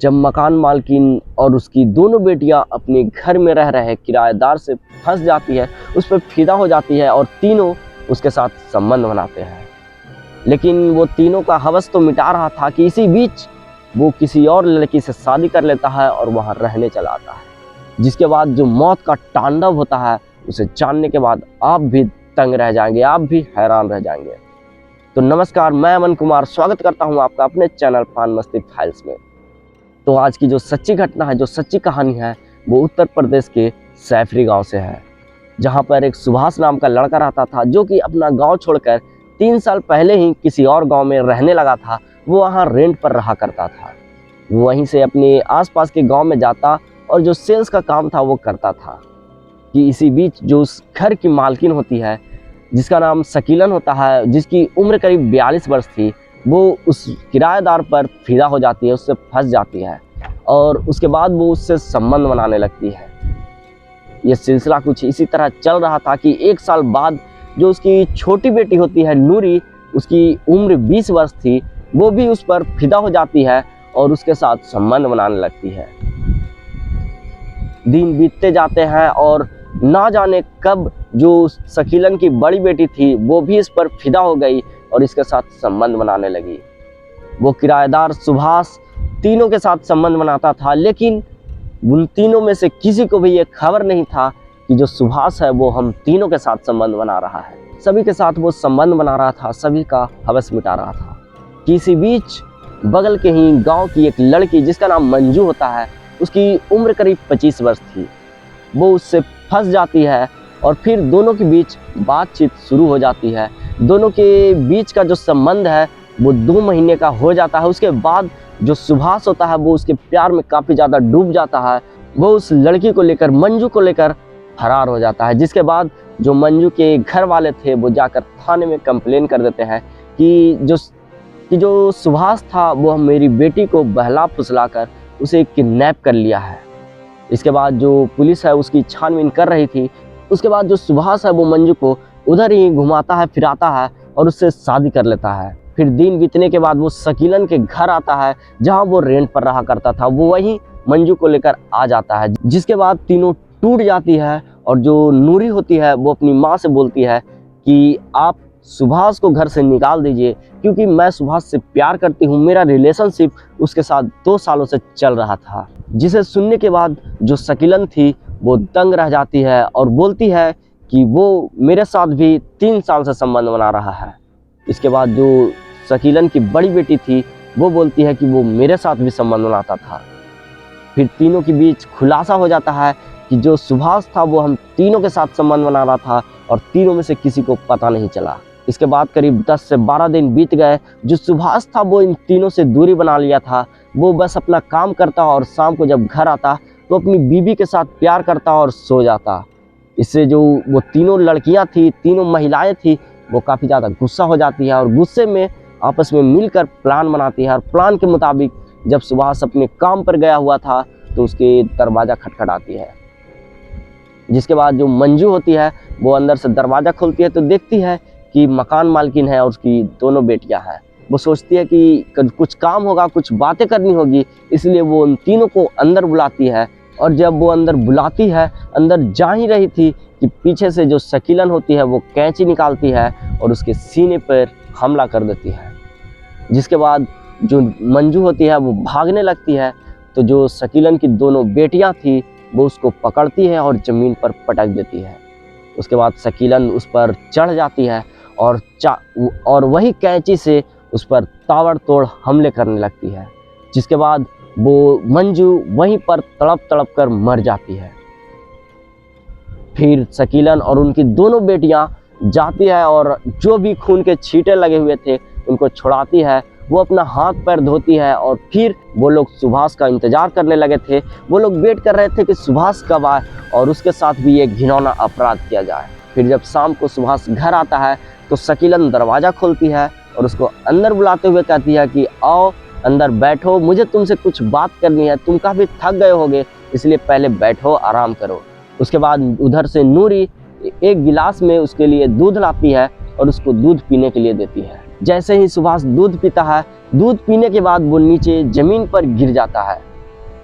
जब मकान मालकिन और उसकी दोनों बेटियां अपने घर में रह रहे किराएदार से फंस जाती है, उस पर फिदा हो जाती है और तीनों उसके साथ संबंध बनाते हैं। लेकिन वो तीनों का हवस तो मिटा रहा था कि इसी बीच वो किसी और लड़की से शादी कर लेता है और वहाँ रहने चला आता है, जिसके बाद जो मौत का तांडव होता है उसे जानने के बाद आप भी तंग रह जाएंगे, आप भी हैरान रह जाएंगे। तो नमस्कार, मैं अमन कुमार स्वागत करता हूं आपका अपने चैनल पान मस्ती फाइल्स में। तो आज की जो सच्ची घटना है, जो सच्ची कहानी है, वो उत्तर प्रदेश के सैफरी गांव से है, जहां पर एक सुभाष नाम का लड़का रहता था, जो कि अपना गांव छोड़कर 3 साल पहले ही किसी और गांव में रहने लगा था। वो वहां रेंट पर रहा करता था। वो वहीं से अपने आसपास के गांव में जाता और जो सेल्स का काम था वो करता था। कि इसी बीच जो उस घर की मालकिन होती है, जिसका नाम शकीलन होता है, जिसकी उम्र करीब 42 वर्ष थी, वो उस किराएदार पर फिदा हो जाती है, उससे फंस जाती है और उसके बाद वो उससे संबंध बनाने लगती है। ये सिलसिला कुछ इसी तरह चल रहा था कि 1 साल बाद जो उसकी छोटी बेटी होती है नूरी, उसकी उम्र 20 वर्ष थी, वो भी उस पर फिदा हो जाती है और उसके साथ संबंध बनाने लगती है। दिन बीतते जाते हैं और ना जाने कब जो शकीलन की बड़ी बेटी थी वो भी इस पर फिदा हो गई और इसके साथ संबंध बनाने लगी। वो किराएदार सुभाष तीनों के साथ संबंध बनाता था, लेकिन उन तीनों में से किसी को भी ये खबर नहीं था कि जो सुभाष है वो हम तीनों के साथ संबंध बना रहा है। सभी के साथ वो संबंध बना रहा था, सभी का हवस मिटा रहा था। किसी बीच बगल के ही गांव की एक लड़की, जिसका नाम मंजू होता है, उसकी उम्र करीब 25 वर्ष थी, वो उससे फंस जाती है और फिर दोनों के बीच बातचीत शुरू हो जाती है। दोनों के बीच का जो संबंध है वो 2 महीने का हो जाता है। उसके बाद जो सुभाष होता है वो उसके प्यार में काफ़ी ज़्यादा डूब जाता है। वो उस लड़की को लेकर, मंजू को लेकर फरार हो जाता है, जिसके बाद जो मंजू के घर वाले थे वो जाकर थाने में कंप्लेन कर देते हैं कि जो सुभाष था वो मेरी बेटी को बहला फुसला कर उसे किडनैप कर लिया है। इसके बाद जो पुलिस है उसकी छानबीन कर रही थी। उसके बाद जो सुभाष है वो मंजू को उधर ही घुमाता है, फिराता है और उससे शादी कर लेता है। फिर दिन बीतने के बाद वो शकीलन के घर आता है, जहां वो रेंट पर रहा करता था। वो वहीं मंजू को लेकर आ जाता है, जिसके बाद तीनों टूट जाती है और जो नूरी होती है वो अपनी माँ से बोलती है कि आप सुभाष को घर से निकाल दीजिए, क्योंकि मैं सुभाष से प्यार करती हूँ। मेरा रिलेशनशिप उसके साथ 2 सालों से चल रहा था। जिसे सुनने के बाद जो शकीलन थी वो दंग रह जाती है और बोलती है कि वो मेरे साथ भी 3 साल से संबंध बना रहा है। इसके बाद जो शकीलन की बड़ी बेटी थी वो बोलती है कि वो मेरे साथ भी संबंध बनाता था। फिर तीनों के बीच खुलासा हो जाता है कि जो सुभाष था वो हम तीनों के साथ संबंध बना रहा था और तीनों में से किसी को पता नहीं चला। इसके बाद करीब 10 से 12 दिन बीत गए। जो सुभाष था वो इन तीनों से दूरी बना लिया था। वो बस अपना काम करता और शाम को जब घर आता तो अपनी बीवी के साथ प्यार करता और सो जाता। इससे जो वो तीनों लड़कियां थी, तीनों महिलाएं थी, वो काफ़ी ज़्यादा गुस्सा हो जाती है और गुस्से में आपस में मिलकर प्लान बनाती है। और प्लान के मुताबिक जब सुभाष अपने काम पर गया हुआ था तो उसके दरवाज़ा खटखटाती है, जिसके बाद जो मंजू होती है वो अंदर से दरवाज़ा खोलती है तो देखती है कि मकान मालकिन है और उसकी दोनों बेटियां हैं। वो सोचती है कि कुछ काम होगा, कुछ बातें करनी होगी, इसलिए वो उन तीनों को अंदर बुलाती है। और जब वो अंदर बुलाती है, अंदर जा ही रही थी कि पीछे से जो शकीलन होती है वो कैंची निकालती है और उसके सीने पर हमला कर देती है। जिसके बाद जो मंजू होती है वो भागने लगती है, तो जो शकीलन की दोनों बेटियाँ थी वो उसको पकड़ती है और ज़मीन पर पटक देती है। उसके बाद शकीलन उस पर चढ़ जाती है और वही कैंची से उस पर ताबड़तोड़ हमले करने लगती है। जिसके बाद वो मंजू वहीं पर तड़प तड़प कर मर जाती है। फिर शकीलन और उनकी दोनों बेटियां जाती है और जो भी खून के छींटे लगे हुए थे उनको छुड़ाती है। वो अपना हाथ पैर धोती है और फिर वो लोग सुभाष का इंतज़ार करने लगे थे। वो लोग वेट कर रहे थे कि सुभाष कब आए और उसके साथ भी एक घिनौना अपराध किया जाए। फिर जब शाम को सुभाष घर आता है तो शकीलन दरवाज़ा खोलती है और उसको अंदर बुलाते हुए कहती है कि आओ अंदर बैठो, मुझे तुमसे कुछ बात करनी है, तुम काफ़ी थक गए होगे, इसलिए पहले बैठो, आराम करो। उसके बाद उधर से नूरी एक गिलास में उसके लिए दूध लाती है और उसको दूध पीने के लिए देती है। जैसे ही सुभाष दूध पीता है, दूध पीने के बाद वो नीचे ज़मीन पर गिर जाता है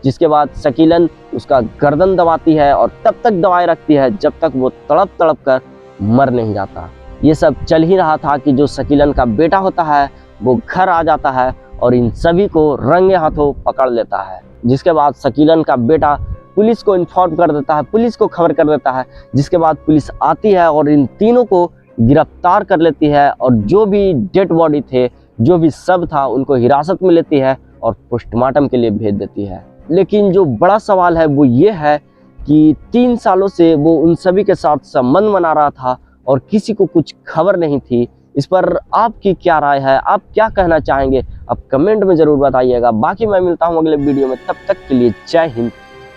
जिसके बाद शकीलन उसका गर्दन दबाती है और तब तक दबाए रखती है जब तक वो तड़प तड़प कर मर नहीं जाता। ये सब चल ही रहा था कि जो शकीलन का बेटा होता है वो घर आ जाता है और इन सभी को रंगे हाथों पकड़ लेता है। जिसके बाद शकीलन का बेटा पुलिस को इन्फॉर्म कर देता है, पुलिस को खबर कर देता है, जिसके बाद पुलिस आती है और इन तीनों को गिरफ्तार कर लेती है और जो भी डेड बॉडी थे, जो भी शव था, उनको हिरासत में लेती है और पोस्टमार्टम के लिए भेज देती है। लेकिन जो बड़ा सवाल है वो ये है कि 3 सालों से वो उन सभी के साथ संबंध बना रहा था और किसी को कुछ खबर नहीं थी। इस पर आपकी क्या राय है, आप क्या कहना चाहेंगे, आप कमेंट में ज़रूर बताइएगा। बाकी मैं मिलता हूँ अगले वीडियो में, तब तक के लिए जय हिंद,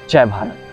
जय भारत।